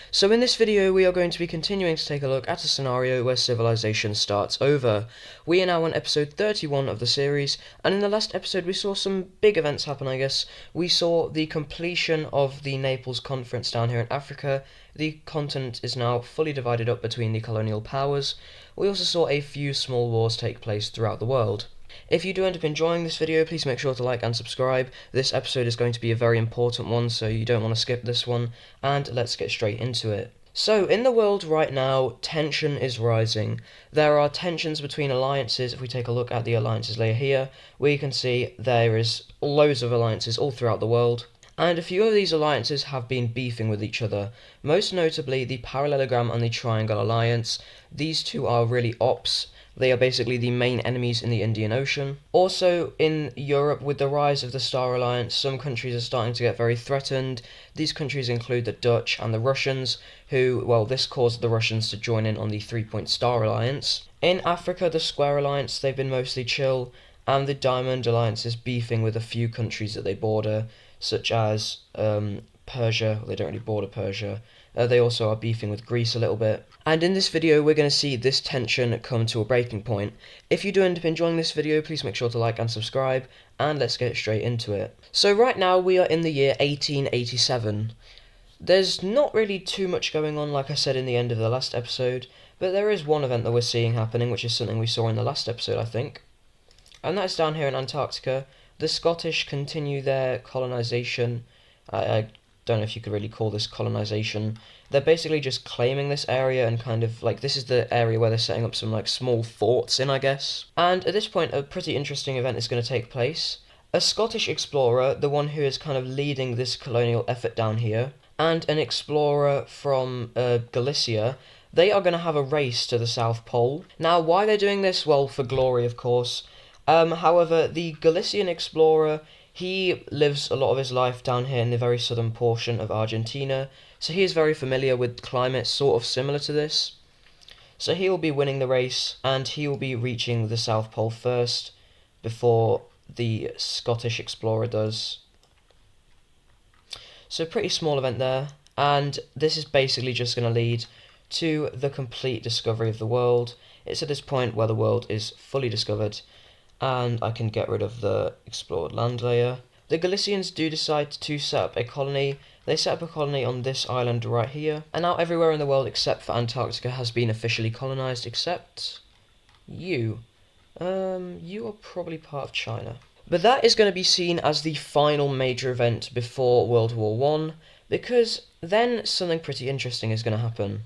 So in this video we are going to be continuing to take a look at a scenario where civilization starts over. We are now on episode 31 of the series, and in the last episode we saw some big events happen, I guess. We saw the completion of the Naples Conference down here in Africa. The continent is now fully divided up between the colonial powers. We also saw a few small wars take place throughout the world. If you do end up enjoying this video, please make sure to like and subscribe. This episode is going to be a very important one, so you don't want to skip this one, and let's get straight into it. So, in the world right now, tension is rising. There are tensions between alliances. If we take a look at the alliances layer here, we can see there is loads of alliances all throughout the world. And a few of these alliances have been beefing with each other, most notably the Parallelogram and the Triangle Alliance. These two are really ops. They are basically the main enemies in the Indian Ocean. Also, in Europe, with the rise of the Star Alliance, some countries are starting to get very threatened. These countries include the Dutch and the Russians, who, well, this caused the Russians to join in on the 3-point Star Alliance. In Africa, the Square Alliance, they've been mostly chill, and the Diamond Alliance is beefing with a few countries that they border, such as Persia. They don't really border Persia. They also are beefing with Greece a little bit. And in this video, we're going to see this tension come to a breaking point. If you do end up enjoying this video, please make sure to like and subscribe, and let's get straight into it. So right now, we are in the year 1887. There's not really too much going on, like I said in the end of the last episode, but there is one event that we're seeing happening, which is something we saw in the last episode, I think. And that's down here in Antarctica. The Scottish continue their colonisation. I don't know if you could really call this colonisation. They're basically just claiming this area and kind of like, this is the area where they're setting up some like small forts in, I guess. And at this point, a pretty interesting event is going to take place. A Scottish explorer, the one who is kind of leading this colonial effort down here, and an explorer from Galicia, they are going to have a race to the South Pole. Now, why they're doing this? Well, for glory, of course. However, the Galician explorer, he lives a lot of his life down here in the very southern portion of Argentina, so he is very familiar with climates sort of similar to this. So he will be winning the race, and he will be reaching the South Pole first, before the Scottish explorer does. So pretty small event there, and this is basically just going to lead to the complete discovery of the world. It's at this point where the world is fully discovered, and I can get rid of the explored land layer. The Galicians do decide to set up a colony. They set up a colony on this island right here, and now everywhere in the world except for Antarctica has been officially colonized, except you. You are probably part of China. But that is going to be seen as the final major event before World War I, because then something pretty interesting is going to happen.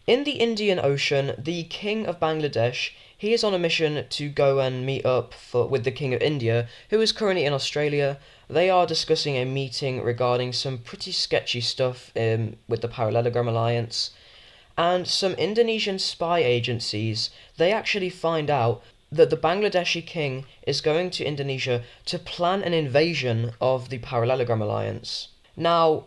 In the Indian Ocean, the King of Bangladesh, he is on a mission to go and meet up with the King of India, who is currently in Australia. They are discussing a meeting regarding some pretty sketchy stuff with the Parallelogram Alliance. And some Indonesian spy agencies, they actually find out that the Bangladeshi king is going to Indonesia to plan an invasion of the Parallelogram Alliance. Now,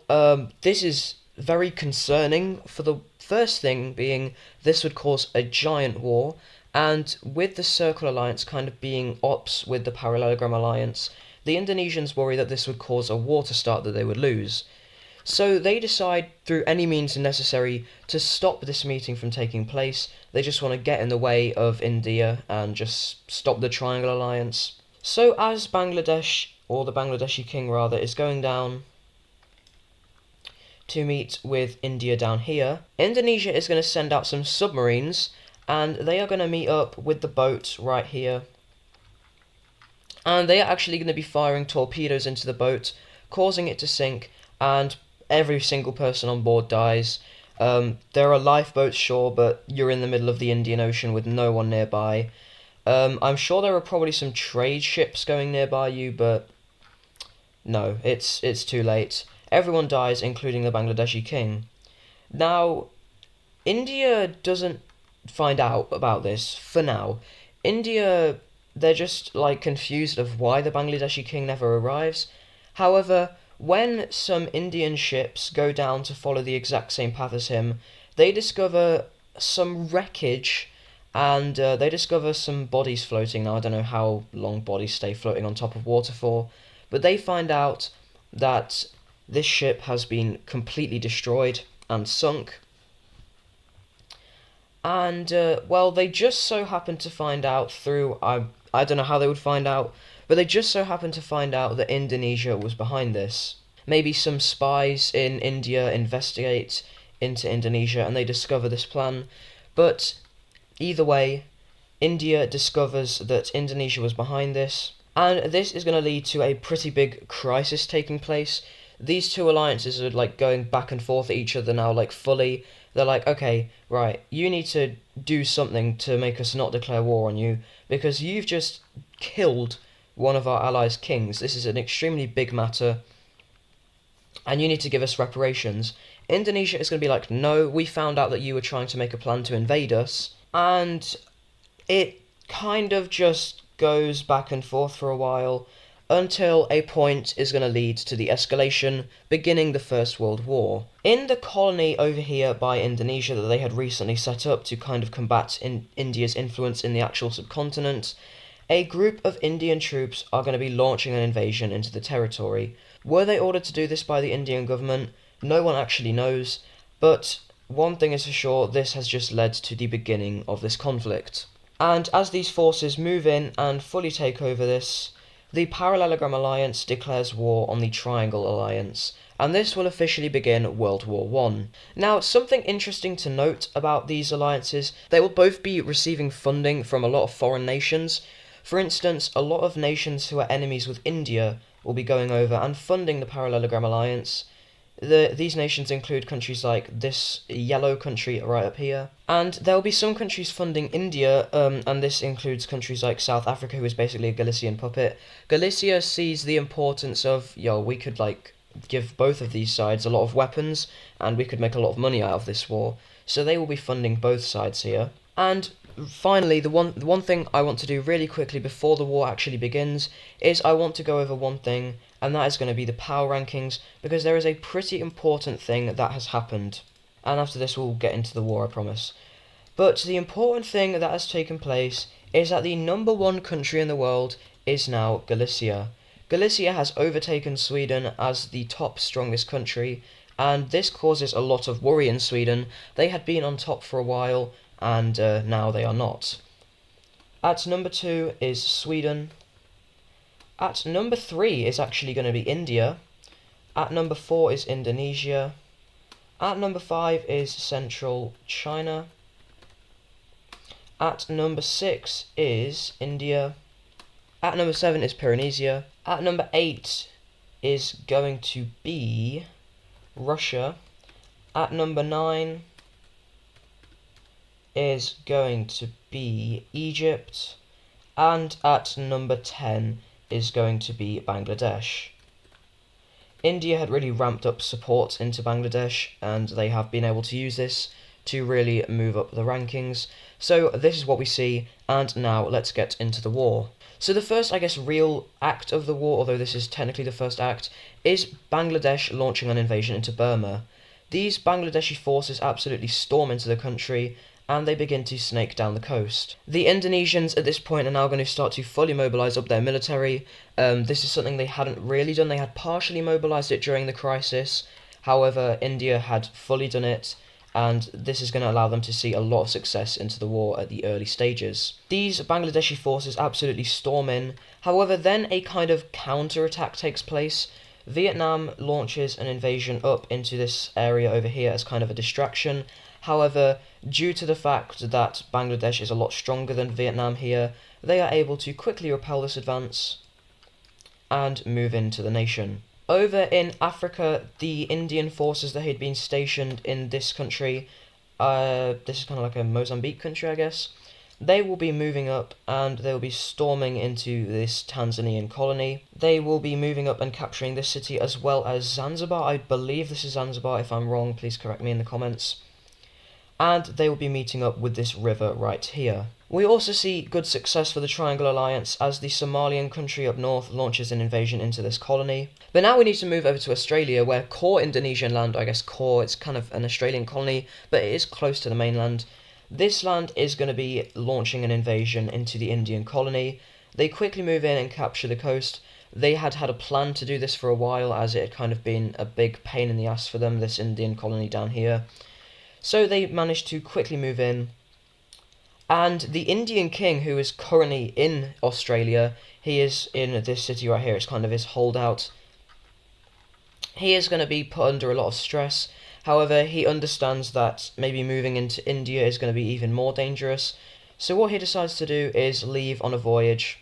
this is very concerning, for the first thing being this would cause a giant war, and with the Circle Alliance kind of being ops with the Parallelogram Alliance, the Indonesians worry that this would cause a war to start that they would lose. So they decide through any means necessary to stop this meeting from taking place. They just want to get in the way of India and just stop the Triangle Alliance. So as Bangladesh, or the Bangladeshi king rather, is going down to meet with India down here, Indonesia is going to send out some submarines, and they are going to meet up with the boat right here. And they are actually going to be firing torpedoes into the boat, causing it to sink, and every single person on board dies. There are lifeboats, sure, but you're in the middle of the Indian Ocean with no one nearby. I'm sure there are probably some trade ships going nearby you, but no, it's too late. Everyone dies, including the Bangladeshi king. Now, India doesn't find out about this for now. India, they're just like confused of why the Bangladeshi king never arrives. However, when some Indian ships go down to follow the exact same path as him, they discover some wreckage, and they discover some bodies floating. Now, I don't know how long bodies stay floating on top of water for, but they find out that this ship has been completely destroyed. and sunk. And, well, they just so happened to find out through, I don't know how they would find out, but they just so happened to find out that Indonesia was behind this. Maybe some spies in India investigate into Indonesia and they discover this plan. But either way, India discovers that Indonesia was behind this, and this is going to lead to a pretty big crisis taking place. These two alliances are like going back and forth at each other now, like fully. They're like, okay, right, you need to do something to make us not declare war on you, because you've just killed one of our allies' kings. This is an extremely big matter, and you need to give us reparations. Indonesia is going to be like, no, we found out that you were trying to make a plan to invade us, and it kind of just goes back and forth for a while until a point is going to lead to the escalation, beginning the First World War. In the colony over here by Indonesia that they had recently set up to kind of combat India's influence in the actual subcontinent, a group of Indian troops are going to be launching an invasion into the territory. Were they ordered to do this by the Indian government? No one actually knows, but one thing is for sure, this has just led to the beginning of this conflict. And as these forces move in and fully take over this, the Parallelogram Alliance declares war on the Triangle Alliance, and this will officially begin World War I. Now, something interesting to note about these alliances, they will both be receiving funding from a lot of foreign nations. For instance, a lot of nations who are enemies with India will be going over and funding the Parallelogram Alliance. These nations include countries like this yellow country right up here. And there will be some countries funding India, and this includes countries like South Africa, who is basically a Galician puppet. Galicia sees the importance of, we could give both of these sides a lot of weapons, and we could make a lot of money out of this war. So they will be funding both sides here. And finally, the one thing I want to do really quickly before the war actually begins is I want to go over one thing, and that is going to be the power rankings, because there is a pretty important thing that has happened. And after this we'll get into the war, I promise. But the important thing that has taken place is that the number one country in the world is now Galicia. Galicia has overtaken Sweden as the top strongest country, and this causes a lot of worry in Sweden. They had been on top for a while, and now they are not. At number 2 is Sweden. At number 3 is actually going to be India. At number 4 is Indonesia. At number 5 is Central China. At number 6 is India. At number 7 is Pyrenesia. At number 8 is going to be Russia. At number 9 is going to be Egypt. And at number 10 is going to be Bangladesh. India had really ramped up support into Bangladesh, and they have been able to use this to really move up the rankings. So this is what we see, and now let's get into the war. So the first, real act of the war, although this is technically the first act, is Bangladesh launching an invasion into Burma. These Bangladeshi forces absolutely storm into the country, and they begin to snake down the coast. The Indonesians at this point are now going to start to fully mobilise up their military. This is something they hadn't really done. They had partially mobilised it during the crisis. However, India had fully done it, and this is going to allow them to see a lot of success into the war at the early stages. These Bangladeshi forces absolutely storm in. However, then a kind of counter-attack takes place. Vietnam launches an invasion up into this area over here as kind of a distraction. However, due to the fact that Bangladesh is a lot stronger than Vietnam here, they are able to quickly repel this advance and move into the nation. Over in Africa, the Indian forces that had been stationed in this country, this is kind of like a Mozambique country, I guess, they will be moving up and they will be storming into this Tanzanian colony. They will be moving up and capturing this city as well as Zanzibar. I believe this is Zanzibar. If I'm wrong, please correct me in the comments. And they will be meeting up with this river right here. We also see good success for the Triangle Alliance as the Somalian country up north launches an invasion into this colony. But now we need to move over to Australia, where core Indonesian land, core, it's kind of an Australian colony, but it is close to the mainland. This land is going to be launching an invasion into the Indian colony. They quickly move in and capture the coast, They had had a plan to do this for a while, as it had kind of been a big pain in the ass for them, this Indian colony down here. So they managed to quickly move in. And the Indian king, who is currently in Australia, he is in this city right here, it's kind of his holdout. He is going to be put under a lot of stress. However, he understands that maybe moving into India is going to be even more dangerous. So what he decides to do is leave on a voyage,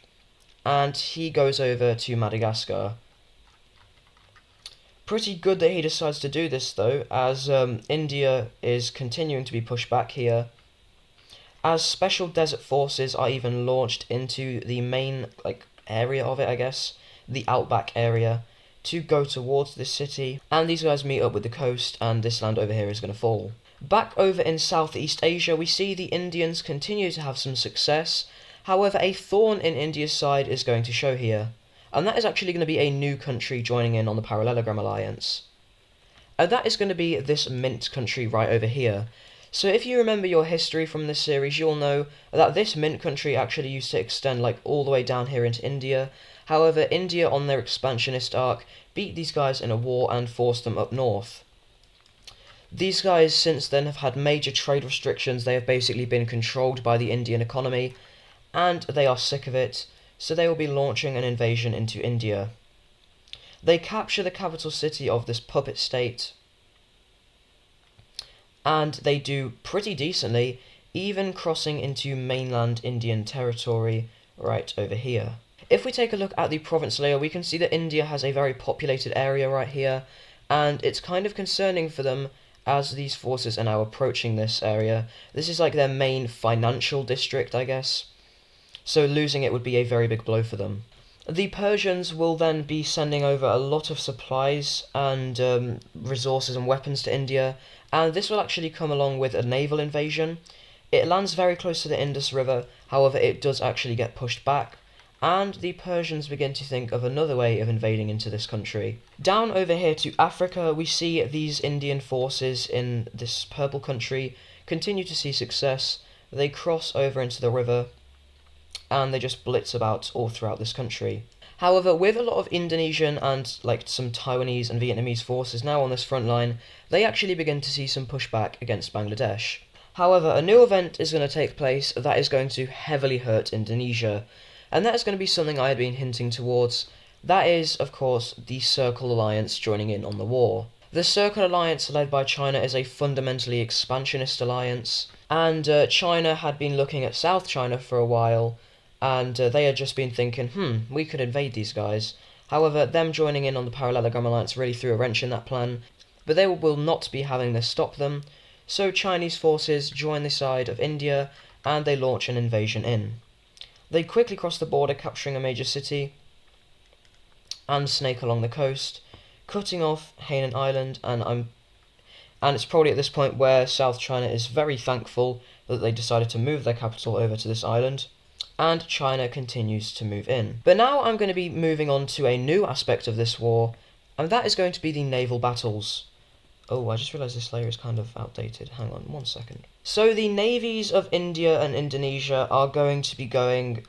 and he goes over to Madagascar. Pretty good that he decides to do this though, as India is continuing to be pushed back here. As special desert forces are even launched into the main area of it, I guess, the outback area, to go towards this city, and these guys meet up with the coast, and this land over here is going to fall. Back over in Southeast Asia, we see the Indians continue to have some success. However, a thorn in India's side is going to show here, and that is actually going to be a new country joining in on the Parallelogram Alliance. And that is going to be this mint country right over here. So if you remember your history from this series, you'll know that this mint country actually used to extend all the way down here into India. However, India on their expansionist arc beat these guys in a war and forced them up north. These guys since then have had major trade restrictions. They have basically been controlled by the Indian economy, and they are sick of it, so they will be launching an invasion into India. They capture the capital city of this puppet state, and they do pretty decently, even crossing into mainland Indian territory right over here. If we take a look at the province layer, we can see that India has a very populated area right here, and it's kind of concerning for them as these forces are now approaching this area. This is like their main financial district, I guess, so losing it would be a very big blow for them. The Persians will then be sending over a lot of supplies and resources and weapons to India, and this will actually come along with a naval invasion. It lands very close to the Indus River, however it does actually get pushed back, and the Persians begin to think of another way of invading into this country. Down over here to Africa, we see these Indian forces in this purple country continue to see success. They cross over into the river, and they just blitz about all throughout this country. However, with a lot of Indonesian and some Taiwanese and Vietnamese forces now on this front line, they actually begin to see some pushback against Bangladesh. However, a new event is going to take place that is going to heavily hurt Indonesia, and that is going to be something I had been hinting towards. That is, of course, the Circle Alliance joining in on the war. The Circle Alliance, led by China, is a fundamentally expansionist alliance, and China had been looking at South China for a while, and they had just been thinking, we could invade these guys. However, them joining in on the Parallelogram Alliance really threw a wrench in that plan, but they will not be having this stop them, so Chinese forces join the side of India, and they launch an invasion in. They quickly cross the border, capturing a major city, and snake along the coast, cutting off Hainan Island, and it's probably at this point where South China is very thankful that they decided to move their capital over to this island, and China continues to move in. But now I'm going to be moving on to a new aspect of this war, and that is going to be the naval battles. Oh, I just realised this layer is kind of outdated. Hang on 1 second. So the navies of India and Indonesia are going to be going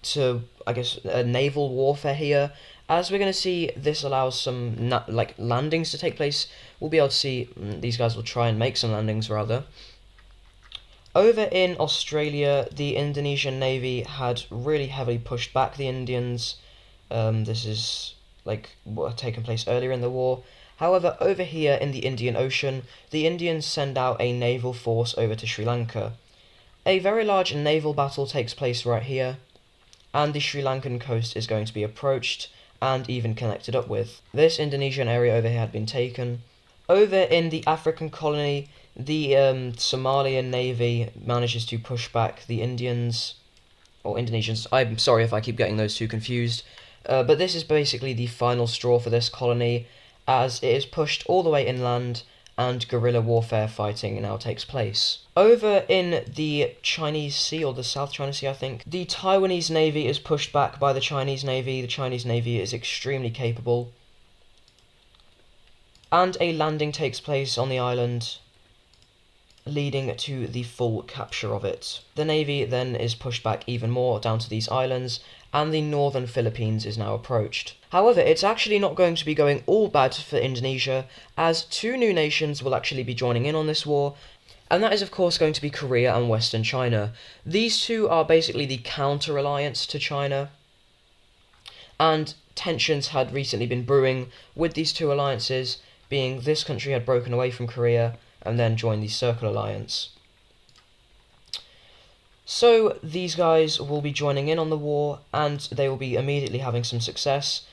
to, I guess, a naval warfare here. As we're going to see, this allows some landings to take place. We'll be able to see these guys will try and make some landings rather. Over in Australia, the Indonesian Navy had really heavily pushed back the Indians. This is what had taken place earlier in the war. However, over here in the Indian Ocean, the Indians send out a naval force over to Sri Lanka. A very large naval battle takes place right here, and the Sri Lankan coast is going to be approached and even connected up with. This Indonesian area over here had been taken. Over in the African colony, the Somalian Navy manages to push back the Indians, or Indonesians. I'm sorry if I keep getting those two confused, but this is basically the final straw for this colony, as it is pushed all the way inland and guerrilla warfare fighting now takes place. Over in the Chinese Sea, or the South China Sea I think, the Taiwanese Navy is pushed back by the Chinese Navy. The Chinese Navy is extremely capable, and a landing takes place on the island, leading to the full capture of it. The Navy then is pushed back even more down to these islands, and the northern Philippines is now approached. However, it's actually not going to be going all bad for Indonesia, as two new nations will actually be joining in on this war, and that is of course going to be Korea and Western China. These two are basically the counter-alliance to China, and tensions had recently been brewing with these two alliances, being this country had broken away from Korea and then joined the Circle Alliance. So these guys will be joining in on the war, and they will be immediately having some success.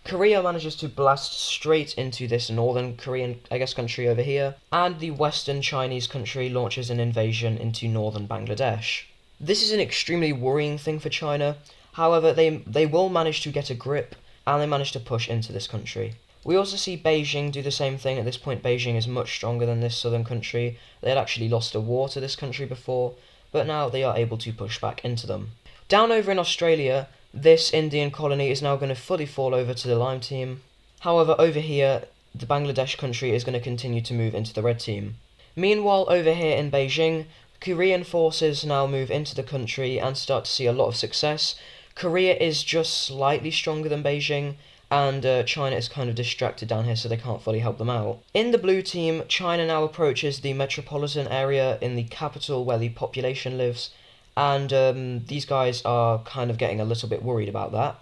Korea manages to blast straight into this northern Korean, country over here, and the western Chinese country launches an invasion into northern Bangladesh. This is an extremely worrying thing for China. However, they will manage to get a grip, and they manage to push into this country. We also see Beijing do the same thing. At this point, Beijing is much stronger than this southern country. They had actually lost a war to this country before, but now they are able to push back into them. Down over in Australia, this Indian colony is now going to fully fall over to the Lime team. However, over here, the Bangladesh country is going to continue to move into the Red team. Meanwhile, over here in Beijing, Korean forces now move into the country and start to see a lot of success. Korea is just slightly stronger than Beijing, and China is kind of distracted down here, so they can't fully help them out. In the blue team, China now approaches the metropolitan area in the capital where the population lives, and these guys are kind of getting a little bit worried about that.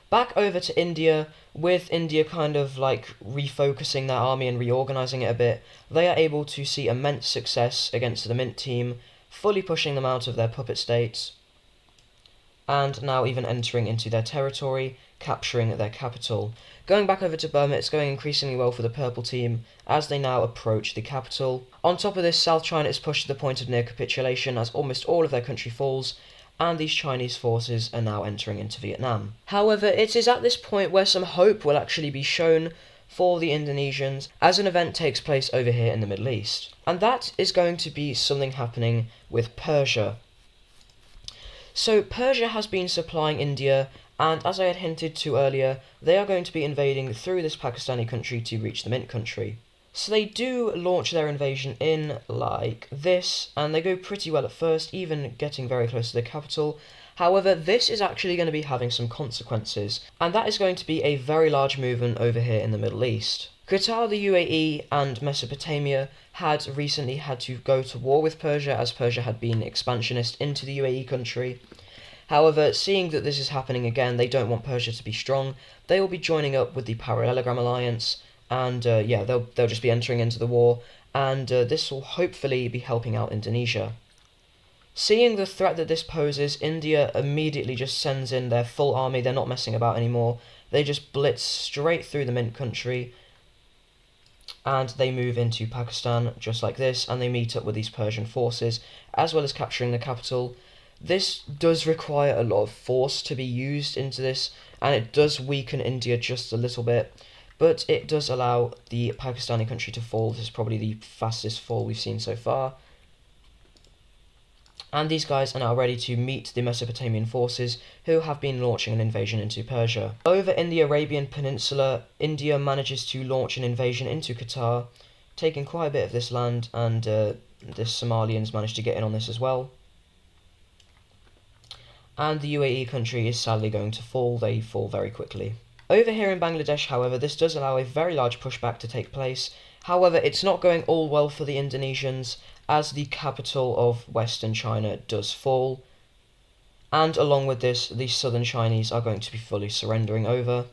Back over to India, with India kind of like refocusing their army and reorganising it a bit, they are able to see immense success against the Mint team, fully pushing them out of their puppet states, and now even entering into their territory, capturing their capital. Going back over to Burma, it's going increasingly well for the purple team as they now approach the capital. On top of this, South China is pushed to the point of near capitulation as almost all of their country falls, and these Chinese forces are now entering into Vietnam. However, it is at this point where some hope will actually be shown for the Indonesians as an event takes place over here in the Middle East. And that is going to be something happening with Persia. So Persia has been supplying India, and as I had hinted to earlier, they are going to be invading through this Pakistani country to reach the Mint country. So they do launch their invasion in like this, and they go pretty well at first, even getting very close to the capital. However, this is actually going to be having some consequences, and that is going to be a very large movement over here in the Middle East. Qatar, the UAE, and Mesopotamia had recently had to go to war with Persia, as Persia had been expansionist into the UAE country. However, seeing that this is happening again, they don't want Persia to be strong. They will be joining up with the Parallelogram Alliance, and they'll just be entering into the war, and this will hopefully be helping out Indonesia. Seeing the threat that this poses, India immediately just sends in their full army. They're not messing about anymore. They just blitz straight through the Mint country, and they move into Pakistan just like this, and they meet up with these Persian forces, as well as capturing the capital. This does require a lot of force to be used into this, and it does weaken India just a little bit, but it does allow the Pakistani country to fall. This is probably the fastest fall we've seen so far. And these guys are now ready to meet the Mesopotamian forces, who have been launching an invasion into Persia. Over in the Arabian Peninsula, India manages to launch an invasion into Qatar, taking quite a bit of this land, and the Somalians manage to get in on this as well. And the UAE country is sadly going to fall. They fall very quickly. Over here in Bangladesh, however, this does allow a very large pushback to take place. However, it's not going all well for the Indonesians, as the capital of Western China does fall. And along with this, the southern Chinese are going to be fully surrendering over,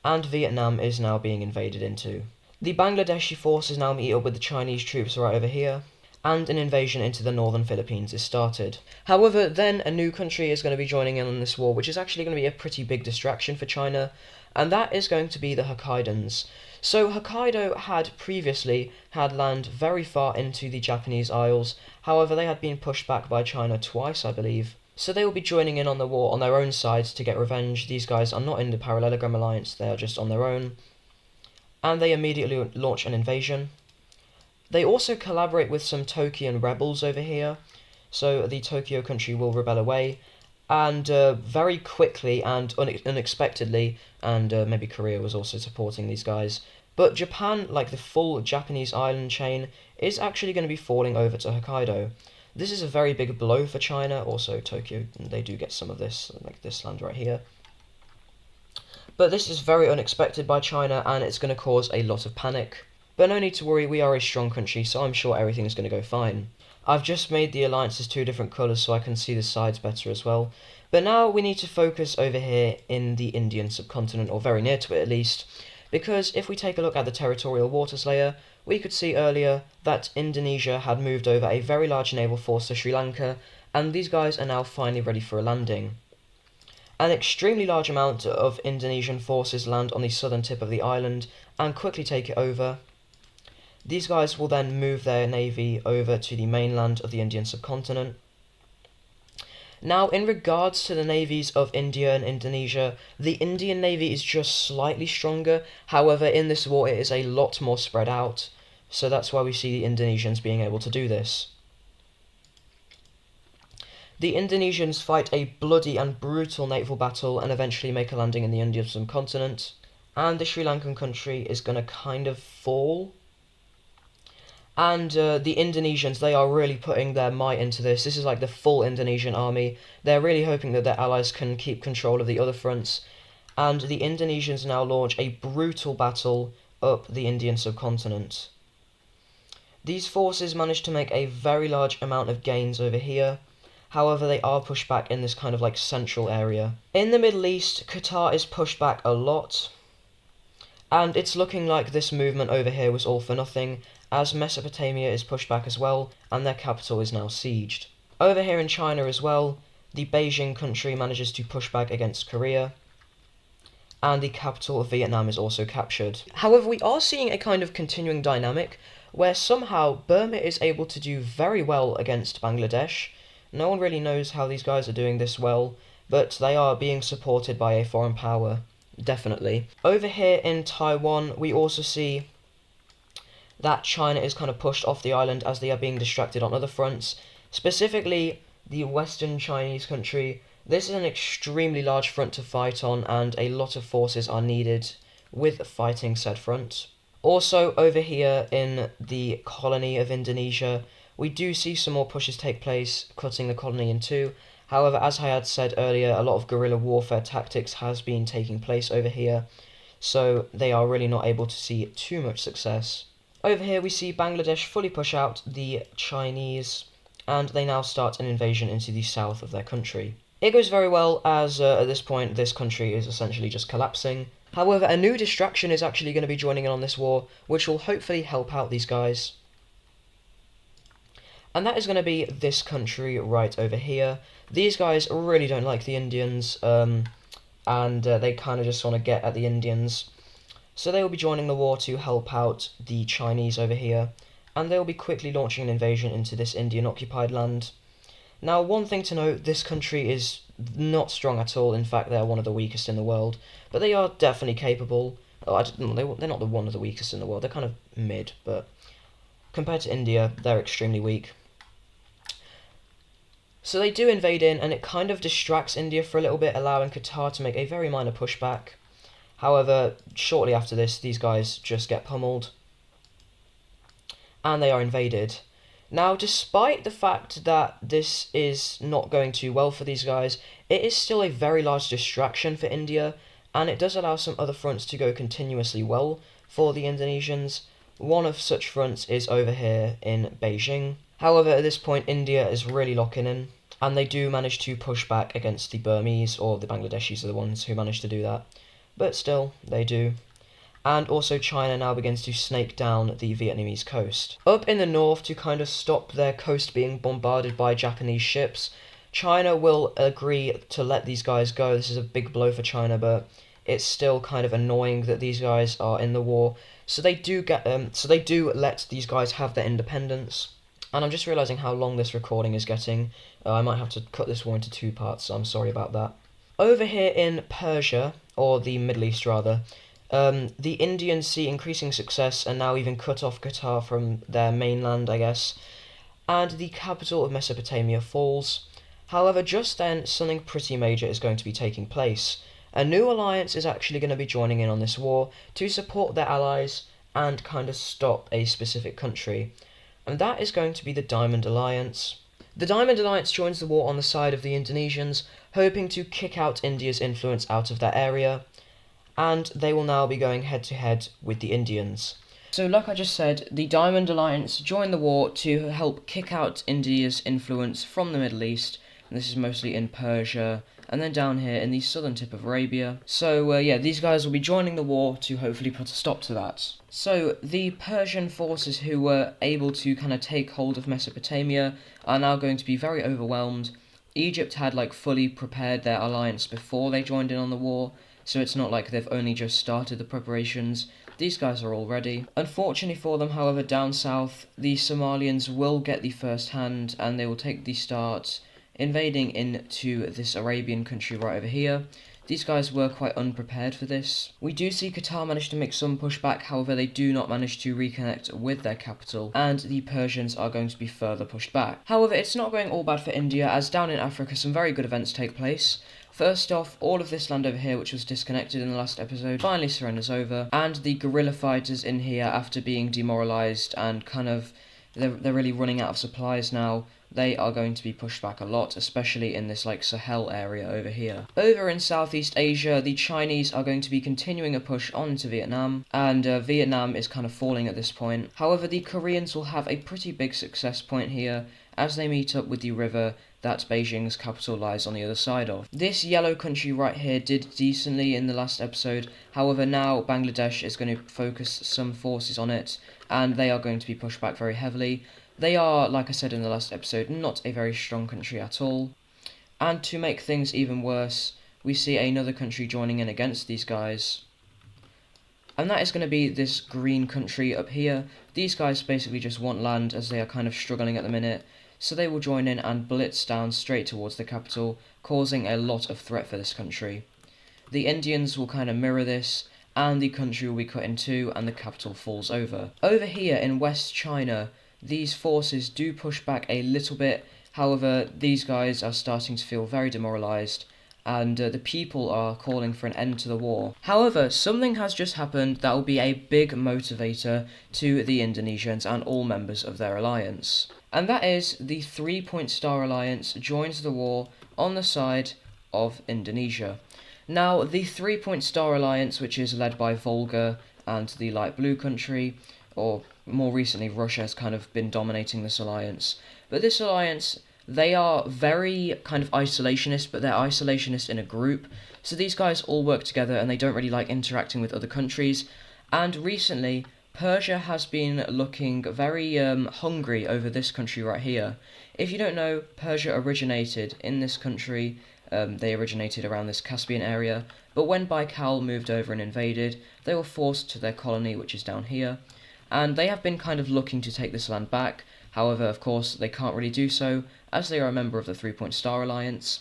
and Vietnam is now being invaded into. The Bangladeshi forces now meet up with the Chinese troops right over here, and an invasion into the northern Philippines is started. However, then a new country is going to be joining in on this war, which is actually going to be a pretty big distraction for China, and that is going to be the Hokkaidans. So Hokkaido had previously had land very far into the Japanese Isles. However, they had been pushed back by China twice, I believe. So they will be joining in on the war on their own side to get revenge. These guys are not in the Parallelogram Alliance, they are just on their own. And they immediately launch an invasion. They also collaborate with some Tokian rebels over here, so the Tokyo country will rebel away, and very quickly and unexpectedly, and maybe Korea was also supporting these guys, but Japan, like the full Japanese island chain, is actually going to be falling over to Hokkaido. This is a very big blow for China. Also, Tokyo, they do get some of this, like this land right here. But this is very unexpected by China, and it's going to cause a lot of panic. But no need to worry, we are a strong country, so I'm sure everything is going to go fine. I've just made the alliances two different colours so I can see the sides better as well. But now we need to focus over here in the Indian subcontinent, or very near to it at least, because if we take a look at the territorial waters layer, we could see earlier that Indonesia had moved over a very large naval force to Sri Lanka, and these guys are now finally ready for a landing. An extremely large amount of Indonesian forces land on the southern tip of the island and quickly take it over. These guys will then move their navy over to the mainland of the Indian subcontinent. Now, in regards to the navies of India and Indonesia, the Indian navy is just slightly stronger. However, in this war it is a lot more spread out, so that's why we see the Indonesians being able to do this. The Indonesians fight a bloody and brutal naval battle and eventually make a landing in the Indian subcontinent, and the Sri Lankan country is going to kind of fall. And the Indonesians, they are really putting their might into this. This is like the full Indonesian army. They're really hoping that their allies can keep control of the other fronts. And the Indonesians now launch a brutal battle up the Indian subcontinent. These forces manage to make a very large amount of gains over here. However, they are pushed back in this kind of like central area. In the Middle East, Qatar is pushed back a lot. And it's looking like this movement over here was all for nothing, as Mesopotamia is pushed back as well, and their capital is now sieged. Over here in China as well, the Beijing country manages to push back against Korea, and the capital of Vietnam is also captured. However, we are seeing a kind of continuing dynamic, where somehow Burma is able to do very well against Bangladesh. No one really knows how these guys are doing this well, but they are being supported by a foreign power, definitely. Over here in Taiwan, we also see that China is kind of pushed off the island as they are being distracted on other fronts. Specifically, the Western Chinese country. This is an extremely large front to fight on, and a lot of forces are needed with fighting said front. Also, over here in the colony of Indonesia, we do see some more pushes take place, cutting the colony in two. However, as I had said earlier, a lot of guerrilla warfare tactics has been taking place over here, so they are really not able to see too much success. Over here we see Bangladesh fully push out the Chinese, and they now start an invasion into the south of their country. It goes very well, as at this point this country is essentially just collapsing. However, a new distraction is actually going to be joining in on this war, which will hopefully help out these guys. And that is going to be this country right over here. These guys really don't like the Indians, and they kind of just want to get at the Indians. So they will be joining the war to help out the Chinese over here, and they will be quickly launching an invasion into this Indian-occupied land. Now, one thing to note, this country is not strong at all. In fact, they are one of the weakest in the world, but they are definitely capable. Oh, they're not one of the weakest in the world. They're kind of mid, but compared to India, they're extremely weak. So they do invade in, and it kind of distracts India for a little bit, allowing Qatar to make a very minor pushback. However, shortly after this, these guys just get pummeled, and they are invaded. Now, despite the fact that this is not going too well for these guys, it is still a very large distraction for India, and it does allow some other fronts to go continuously well for the Indonesians. One of such fronts is over here in Beijing. However, at this point, India is really locking in, and they do manage to push back against the Burmese, or the Bangladeshis are the ones who manage to do that. But still, they do. And also China now begins to snake down the Vietnamese coast. Up in the north, to kind of stop their coast being bombarded by Japanese ships, China will agree to let these guys go. This is a big blow for China, but it's still kind of annoying that these guys are in the war. So they do let these guys have their independence. And I'm just realising how long this recording is getting. I might have to cut this war into two parts, so I'm sorry about that. Over here in Persia, or the Middle East rather, the Indians see increasing success and now even cut off Qatar from their mainland, I guess, and the capital of Mesopotamia falls. However, just then, something pretty major is going to be taking place. A new alliance is actually going to be joining in on this war to support their allies and kind of stop a specific country, and that is going to be the Diamond Alliance. The Diamond Alliance joins the war on the side of the Indonesians, hoping to kick out India's influence out of that area, and they will now be going head to head with the Indians. So like I just said, the Diamond Alliance joined the war to help kick out India's influence from the Middle East, and this is mostly in Persia, and then down here in the southern tip of Arabia. So yeah, these guys will be joining the war to hopefully put a stop to that. So the Persian forces who were able to kind of take hold of Mesopotamia are now going to be very overwhelmed. Egypt had fully prepared their alliance before they joined in on the war, so it's not like they've only just started the preparations. These guys are all ready. Unfortunately for them, however, down south, the Somalians will get the first hand, and they will take the start invading into this Arabian country right over here. These guys were quite unprepared for this. We do see Qatar manage to make some pushback, however they do not manage to reconnect with their capital, and the Persians are going to be further pushed back. However, it's not going all bad for India, as down in Africa some very good events take place. First off, all of this land over here, which was disconnected in the last episode, finally surrenders over, and the guerrilla fighters in here, after being demoralised and they're really running out of supplies now, they are going to be pushed back a lot, especially in this Sahel area over here. Over in Southeast Asia, the Chinese are going to be continuing a push on to Vietnam, and Vietnam is kind of falling at this point. However, the Koreans will have a pretty big success point here, as they meet up with the river that Beijing's capital lies on the other side of. This yellow country right here did decently in the last episode, however now Bangladesh is going to focus some forces on it, and they are going to be pushed back very heavily. They are, like I said in the last episode, not a very strong country at all. And to make things even worse, we see another country joining in against these guys. And that is going to be this green country up here. These guys basically just want land, as they are kind of struggling at the minute. So they will join in and blitz down straight towards the capital, causing a lot of threat for this country. The Indians will kind of mirror this, and the country will be cut in two, and the capital falls over. Over here in West China, these forces do push back a little bit, however these guys are starting to feel very demoralised, and the people are calling for an end to the war. However, something has just happened that will be a big motivator to the Indonesians and all members of their alliance. And that is the 3-Point Star Alliance joins the war on the side of Indonesia. Now, the 3-Point Star Alliance, which is led by Volga and the light blue country, or more recently Russia has kind of been dominating this alliance. But this alliance, they are very kind of isolationist, but they're isolationist in a group. So these guys all work together and they don't really like interacting with other countries. And recently, Persia has been looking very hungry over this country right here. If you don't know, Persia originated in this country. They originated around this Caspian area. But when Baikal moved over and invaded, they were forced to their colony, which is down here. And they have been kind of looking to take this land back. However, of course, they can't really do so, as they are a member of the 3-Point Star Alliance.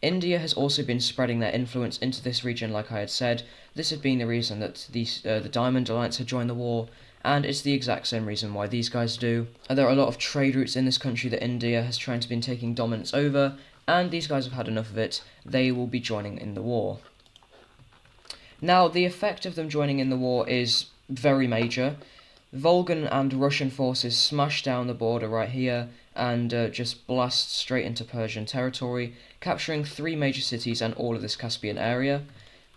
India has also been spreading their influence into this region, like I had said. This had been the reason that the Diamond Alliance had joined the war, and it's the exact same reason why these guys do. There are a lot of trade routes in this country that India has tried to be taking dominance over, and these guys have had enough of it. They will be joining in the war. Now, the effect of them joining in the war is very major. Volgan and Russian forces smash down the border right here and just blast straight into Persian territory, capturing 3 major cities and all of this Caspian area.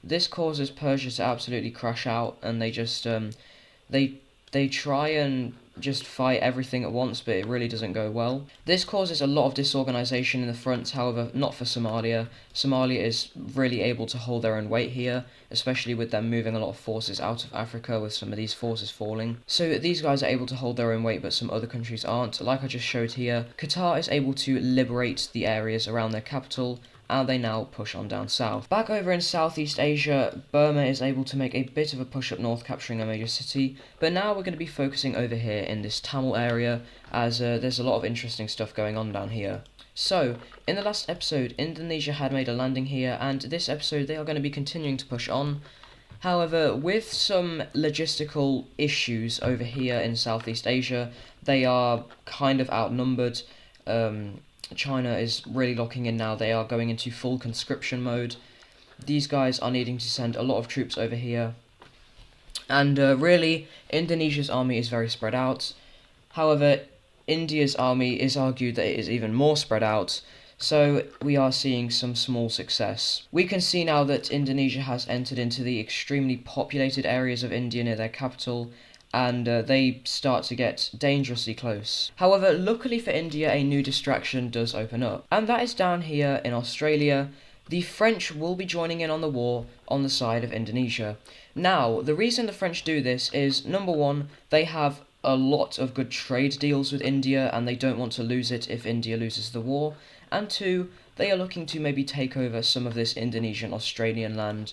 This causes Persia to absolutely crash out, and they just they try and just fight everything at once, but it really doesn't go well. This causes a lot of disorganisation in the front, however, not for Somalia. Somalia is really able to hold their own weight here, especially with them moving a lot of forces out of Africa, with some of these forces falling. So these guys are able to hold their own weight, but some other countries aren't. Like I just showed here, Qatar is able to liberate the areas around their capital, and they now push on down south. Back over in Southeast Asia, Burma is able to make a bit of a push up north, capturing a major city, but now we're going to be focusing over here in this Tamil area, as there's a lot of interesting stuff going on down here. So, in the last episode, Indonesia had made a landing here, and this episode they are going to be continuing to push on. However, with some logistical issues over here in Southeast Asia, they are kind of outnumbered. China is really locking in now. They are going into full conscription mode. These guys are needing to send a lot of troops over here. And really, Indonesia's army is very spread out. However, India's army is argued that it is even more spread out, so we are seeing some small success. We can see now that Indonesia has entered into the extremely populated areas of India near their capital, and they start to get dangerously close. However, luckily for India, a new distraction does open up, and that is down here in Australia. The French will be joining in on the war on the side of Indonesia. Now, the reason the French do this is, number one, they have a lot of good trade deals with India, and they don't want to lose it if India loses the war. And two, they are looking to maybe take over some of this Indonesian Australian land.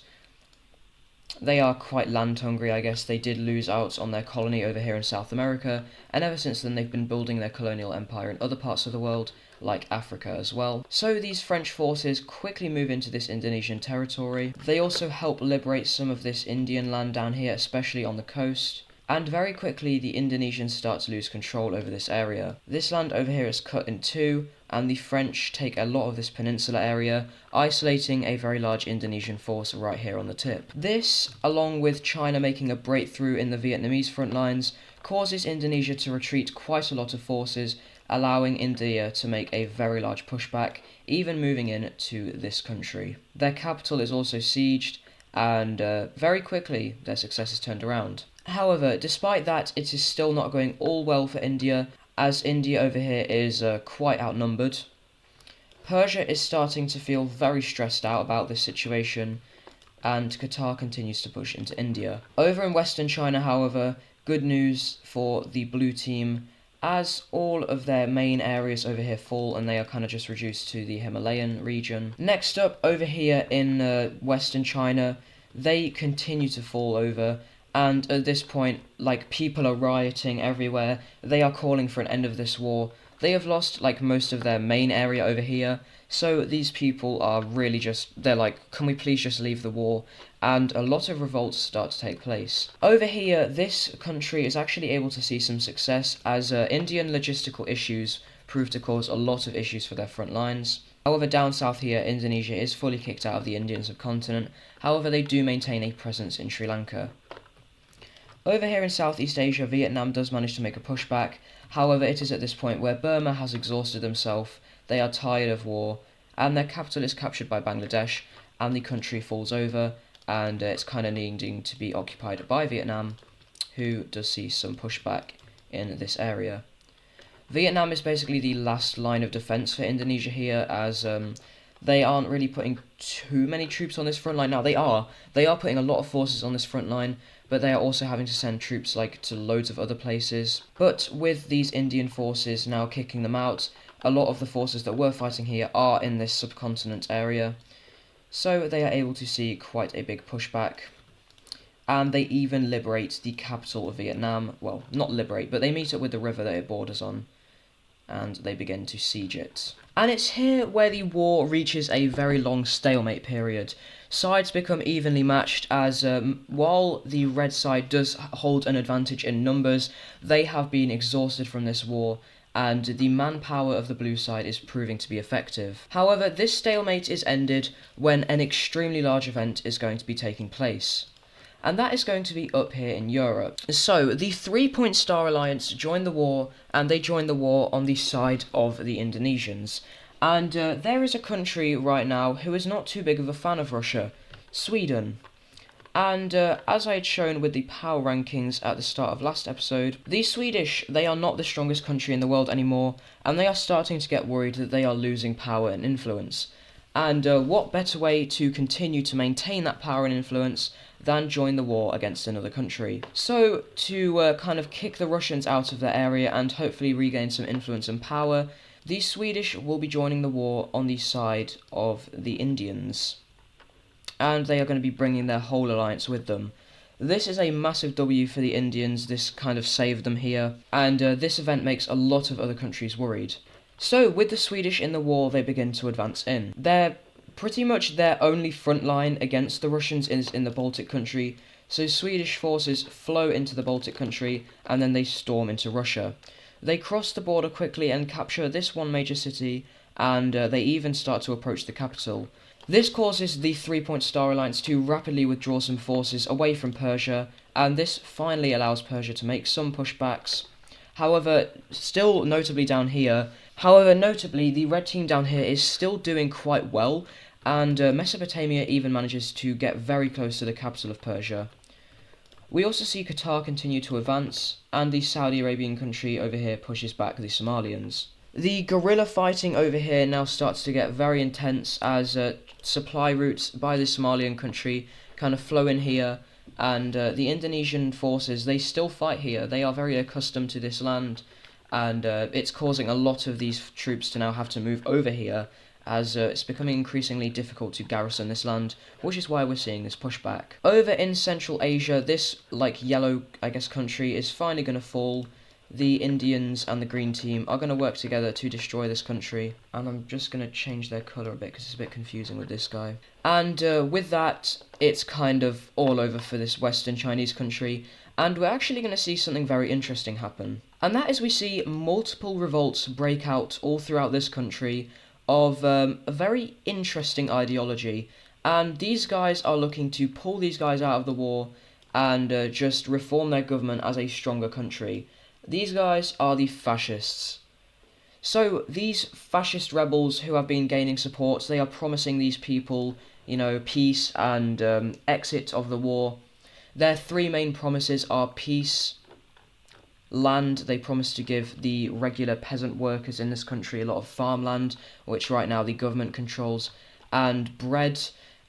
They are quite land hungry, I guess. They did lose out on their colony over here in South America, and ever since then they've been building their colonial empire in other parts of the world, like Africa as well. So these French forces quickly move into this Indonesian territory. They also help liberate some of this Indian land down here, especially on the coast. And very quickly the Indonesians start to lose control over this area. This land over here is cut in two, and the French take a lot of this peninsula area, isolating a very large Indonesian force right here on the tip. This, along with China making a breakthrough in the Vietnamese front lines, causes Indonesia to retreat quite a lot of forces, allowing India to make a very large pushback, even moving in to this country. Their capital is also sieged, and very quickly their success is turned around. However, despite that, it is still not going all well for India, as India over here is quite outnumbered. Persia is starting to feel very stressed out about this situation, and Qatar continues to push into India. Over in Western China, however, good news for the blue team, as all of their main areas over here fall and they are kind of just reduced to the Himalayan region. Next up, over here in Western China, they continue to fall over, and at this point, like, people are rioting everywhere. They are calling for an end of this war. They have lost, like, most of their main area over here, so these people are really just, they're like, can we please just leave the war? And a lot of revolts start to take place. Over here, this country is actually able to see some success, as Indian logistical issues prove to cause a lot of issues for their front lines. However, down south here, Indonesia is fully kicked out of the Indian subcontinent. However, they do maintain a presence in Sri Lanka. Over here in Southeast Asia, Vietnam does manage to make a pushback. However, it is at this point where Burma has exhausted themselves, they are tired of war, and their capital is captured by Bangladesh, and the country falls over, and it's kind of needing to be occupied by Vietnam, who does see some pushback in this area. Vietnam is basically the last line of defense for Indonesia here, as they aren't really putting too many troops on this front line. Now, they are putting a lot of forces on this front line, but they are also having to send troops like to loads of other places. But with these Indian forces now kicking them out, a lot of the forces that were fighting here are in this subcontinent area, so they are able to see quite a big pushback. And they even liberate the capital of Vietnam. Well, not liberate, but they meet up with the river that it borders on, and they begin to siege it. And it's here where the war reaches a very long stalemate period. Sides become evenly matched, as while the red side does hold an advantage in numbers, they have been exhausted from this war, and the manpower of the blue side is proving to be effective. However, this stalemate is ended when an extremely large event is going to be taking place, and that is going to be up here in Europe. So, the 3-Point Star Alliance joined the war, and they joined the war on the side of the Indonesians. And there is a country right now who is not too big of a fan of Russia, Sweden. And as I had shown with the power rankings at the start of last episode, the Swedish, they are not the strongest country in the world anymore, and they are starting to get worried that they are losing power and influence. And what better way to continue to maintain that power and influence than join the war against another country? So, to kind of kick the Russians out of their area and hopefully regain some influence and power, the Swedish will be joining the war on the side of the Indians, and they are going to be bringing their whole alliance with them. This is a massive W for the Indians. This kind of saved them here, and this event makes a lot of other countries worried. So, with the Swedish in the war, they begin to advance in. They're pretty much their only front line against the Russians is in the Baltic country, so Swedish forces flow into the Baltic country, and then they storm into Russia. They cross the border quickly and capture this one major city, and they even start to approach the capital. This causes the 3-Point Star Alliance to rapidly withdraw some forces away from Persia, and this finally allows Persia to make some pushbacks. However, still notably down here, notably, the red team down here is still doing quite well, and Mesopotamia even manages to get very close to the capital of Persia. We also see Qatar continue to advance, and the Saudi Arabian country over here pushes back the Somalians. The guerrilla fighting over here now starts to get very intense as supply routes by the Somalian country kind of flow in here, and the Indonesian forces, they still fight here. They are very accustomed to this land, and it's causing a lot of these troops to now have to move over here, as it's becoming increasingly difficult to garrison this land, which is why we're seeing this pushback. Over in Central Asia, this, like, yellow, I guess, country is finally going to fall. The Indians and the green team are going to work together to destroy this country, and I'm just going to change their colour a bit because it's a bit confusing with this guy. And with that, it's kind of all over for this Western Chinese country, and we're actually going to see something very interesting happen. And that is we see multiple revolts break out all throughout this country, of a very interesting ideology, and these guys are looking to pull these guys out of the war and just reform their government as a stronger country. These guys are the fascists. So these fascist rebels who have been gaining support, they are promising these people, peace and exit of the war. Their three main promises are peace, land. They promise to give the regular peasant workers in this country a lot of farmland, which right now the government controls, and bread.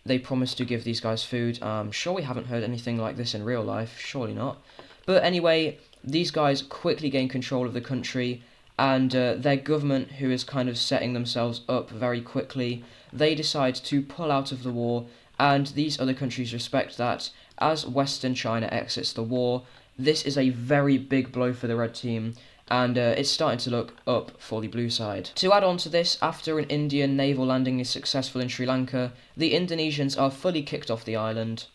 They promise to give these guys food. I'm sure we haven't heard anything like this in real life, surely not. But anyway, these guys quickly gain control of the country, and their government, who is kind of setting themselves up very quickly, they decide to pull out of the war, and these other countries respect that. As Western China exits the war, this is a very big blow for the red team, and it's starting to look up for the blue side. To add on to this, after an Indian naval landing is successful in Sri Lanka, the Indonesians are fully kicked off the island.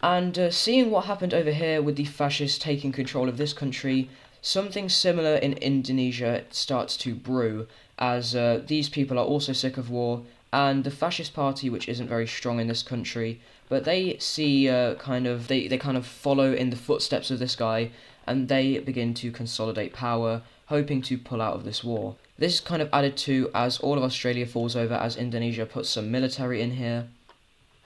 And seeing what happened over here with the fascists taking control of this country, something similar in Indonesia starts to brew, as these people are also sick of war, and the fascist party, which isn't very strong in this country, but they see they kind of follow in the footsteps of this guy, and they begin to consolidate power, hoping to pull out of this war. This is kind of added to as all of Australia falls over, as Indonesia puts some military in here,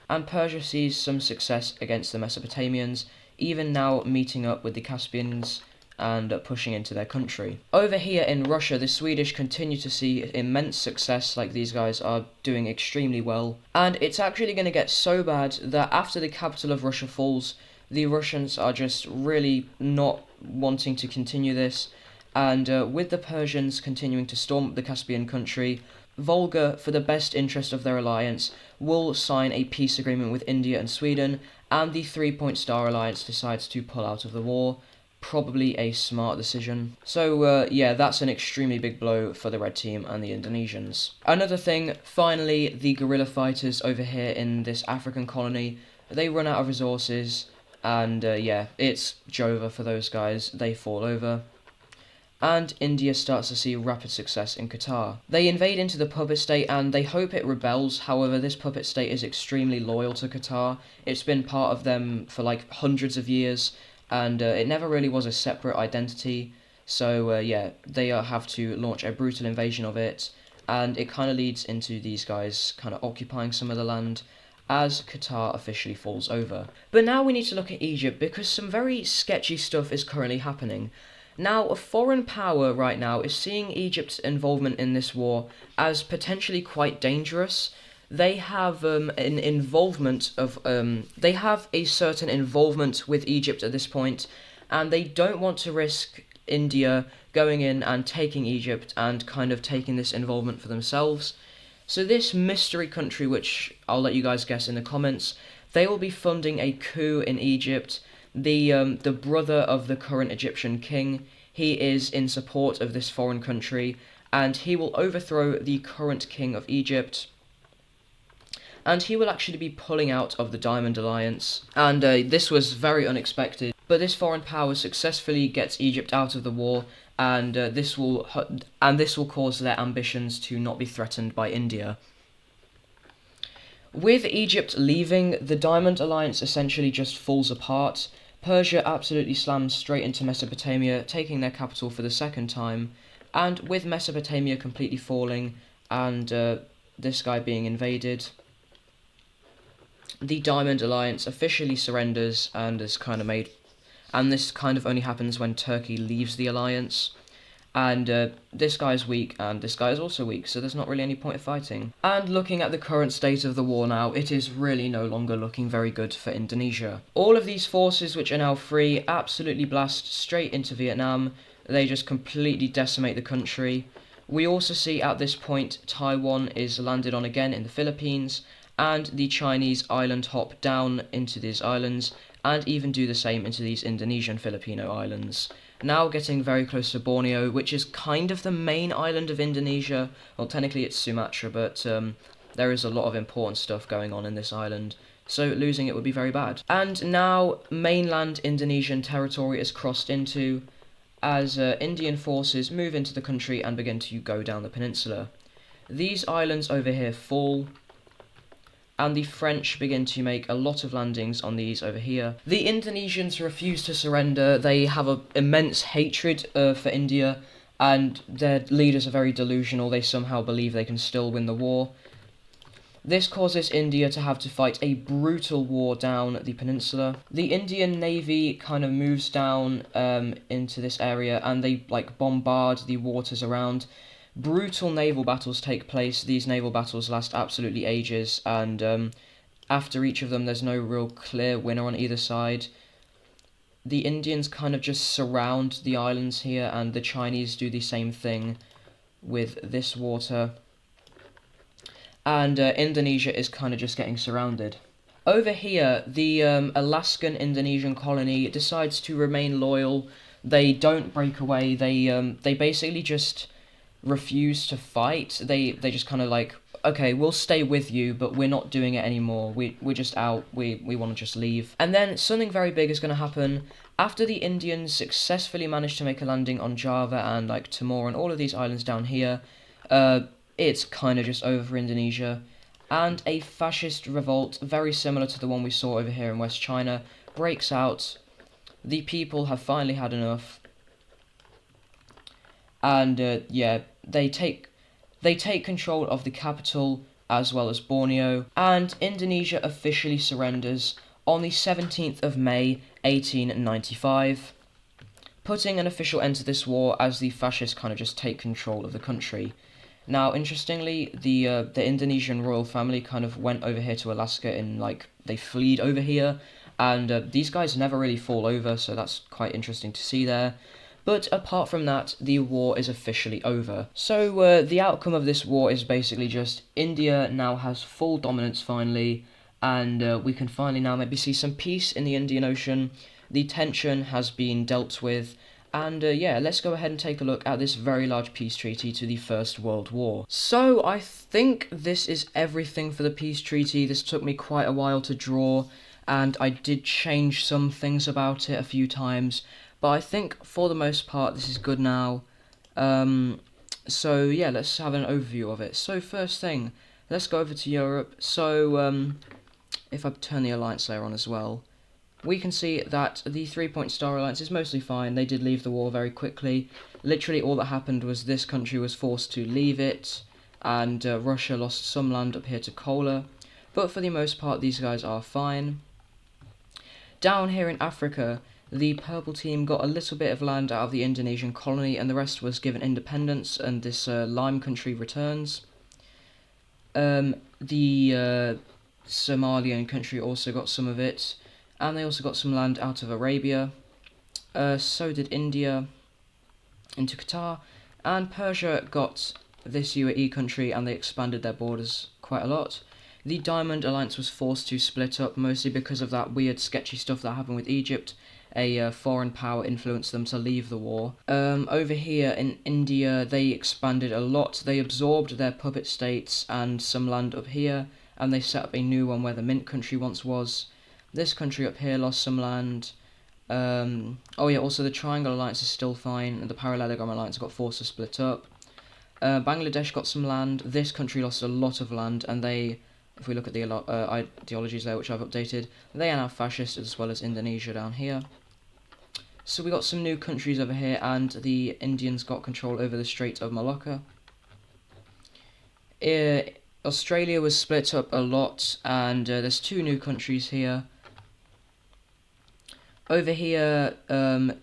and Persia sees some success against the Mesopotamians, even now meeting up with the Caspians and pushing into their country. Over here in Russia, the Swedish continue to see immense success, like these guys are doing extremely well, and it's actually going to get so bad that after the capital of Russia falls, the Russians are just really not wanting to continue this, and with the Persians continuing to storm the Caspian country, Volga, for the best interest of their alliance, will sign a peace agreement with India and Sweden, and the 3-Point Star Alliance decides to pull out of the war. Probably a smart decision. So yeah, that's an extremely big blow for the red team and the Indonesians. Another thing, finally, the guerrilla fighters over here in this African colony, they run out of resources, and yeah, it's Jova for those guys. They fall over. And India starts to see rapid success in Qatar. They invade into the puppet state and they hope it rebels. However, this puppet state is extremely loyal to Qatar. It's been part of them for like hundreds of years, and it never really was a separate identity. So yeah, they have to launch a brutal invasion of it, and it kind of leads into these guys kind of occupying some of the land as Qatar officially falls over. But now we need to look at Egypt, because some very sketchy stuff is currently happening. Now, a foreign power right now is seeing Egypt's involvement in this war as potentially quite dangerous. They have they have a certain involvement with Egypt at this point, and they don't want to risk India going in and taking Egypt and kind of taking this involvement for themselves. So this mystery country, which I'll let you guys guess in the comments, they will be funding a coup in Egypt. The brother of the current Egyptian king, he is in support of this foreign country, and he will overthrow the current king of Egypt, and he will actually be pulling out of the Diamond Alliance, and this was very unexpected, but this foreign power successfully gets Egypt out of the war, and this will cause their ambitions to not be threatened by India. With Egypt leaving, the Diamond Alliance essentially just falls apart, Persia absolutely slammed straight into Mesopotamia, taking their capital for the second time, and with Mesopotamia completely falling and this guy being invaded, the Diamond Alliance officially surrenders, and this kind of only happens when Turkey leaves the alliance. And this guy's weak, and this guy is also weak, so there's not really any point of fighting. And looking at the current state of the war now, it is really no longer looking very good for Indonesia. All of these forces, which are now free, absolutely blast straight into Vietnam. They just completely decimate the country. We also see at this point Taiwan is landed on again in the Philippines, and the Chinese island hop down into these islands, and even do the same into these Indonesian Filipino islands. Now getting very close to Borneo, which is kind of the main island of Indonesia. Well, technically it's Sumatra, but there is a lot of important stuff going on in this island, so losing it would be very bad. And now mainland Indonesian territory is crossed into, as Indian forces move into the country and begin to go down the peninsula. These islands over here fall, and the French begin to make a lot of landings on these over here. The Indonesians refuse to surrender. They have an immense hatred for India, and their leaders are very delusional. They somehow believe they can still win the war. This causes India to have to fight a brutal war down the peninsula. The Indian Navy kind of moves down into this area, and they bombard the waters around. Brutal naval battles take place. These naval battles last absolutely ages, and after each of them there's no real clear winner on either side. The Indians kind of just surround the islands here, and the Chinese do the same thing with this water. And Indonesia is kind of just getting surrounded. Over here, the Alaskan Indonesian colony decides to remain loyal. They don't break away. They basically just refuse to fight. They just kind of okay, we'll stay with you, but we're not doing it anymore. We're just out. We want to just leave. And then something very big is going to happen. After the Indians successfully manage to make a landing on Java and Timor and all of these islands down here, it's kind of just over for Indonesia. And a fascist revolt, very similar to the one we saw over here in West China, breaks out. The people have finally had enough. And they take control of the capital as well as Borneo, and Indonesia officially surrenders on the 17th of May 1895, putting an official end to this war as the fascists kind of just take control of the country. Now, interestingly, the Indonesian royal family kind of went over here to Alaska they fled over here, and these guys never really fall over, so that's quite interesting to see there. But apart from that, the war is officially over. So the outcome of this war is basically just India now has full dominance finally, and we can finally now maybe see some peace in the Indian Ocean. The tension has been dealt with, and let's go ahead and take a look at this very large peace treaty to the First World War. So I think this is everything for the peace treaty. This took me quite a while to draw, and I did change some things about it a few times. But I think, for the most part, this is good now. So, yeah, let's have an overview of it. So, first thing, let's go over to Europe. So, if I turn the alliance layer on as well, we can see that the 3-point star alliance is mostly fine. They did leave the war very quickly. Literally, all that happened was this country was forced to leave it, and Russia lost some land up here to Kola. But for the most part, these guys are fine. Down here in Africa, the purple team got a little bit of land out of the Indonesian colony, and the rest was given independence, and this Lime country returns. The Somalian country also got some of it, and they also got some land out of Arabia. So did India into Qatar, and Persia got this UAE country, and they expanded their borders quite a lot. The Diamond Alliance was forced to split up, mostly because of that weird sketchy stuff that happened with Egypt. A foreign power influenced them to leave the war. Over here in India, they expanded a lot. They absorbed their puppet states and some land up here, and they set up a new one where the Mint country once was. This country up here lost some land. Also the Triangle Alliance is still fine, and the Parallelogram Alliance got forced to split up. Bangladesh got some land. This country lost a lot of land, and they if we look at the ideologies there, which I've updated, they are now fascist, as well as Indonesia down here. So we got some new countries over here, and the Indians got control over the Strait of Malacca. Australia was split up a lot, and there's two new countries here. Over here,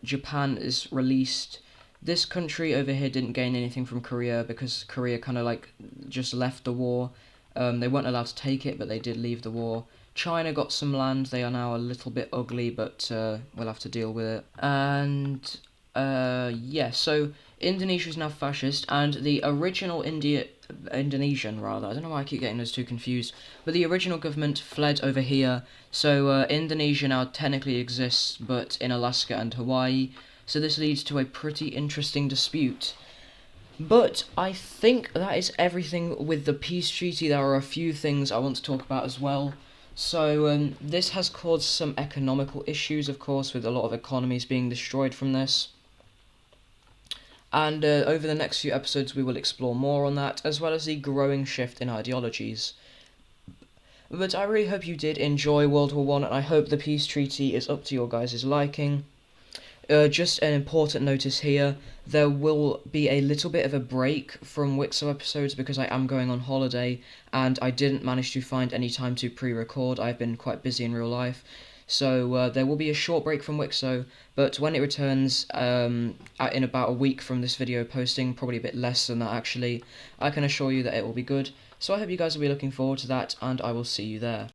Japan is released. This country over here didn't gain anything from Korea because Korea kind of like just left the war. They weren't allowed to take it, but they did leave the war. China got some land. They are now a little bit ugly, but we'll have to deal with it. And yeah, so Indonesia is now fascist, and the original Indonesian rather, I don't know why I keep getting those two confused, but the original government fled over here, so Indonesia now technically exists, but in Alaska and Hawaii, so this leads to a pretty interesting dispute. But I think that is everything with the peace treaty. There are a few things I want to talk about as well. So this has caused some economical issues, of course, with a lot of economies being destroyed from this. And over the next few episodes we will explore more on that, as well as the growing shift in ideologies. But I really hope you did enjoy World War I, and I hope the peace treaty is up to your guys' liking. Just an important notice here, there will be a little bit of a break from WICSO episodes because I am going on holiday, and I didn't manage to find any time to pre-record. I've been quite busy in real life. So there will be a short break from WICSO, but when it returns in about a week from this video posting, probably a bit less than that actually, I can assure you that it will be good. So I hope you guys will be looking forward to that, and I will see you there.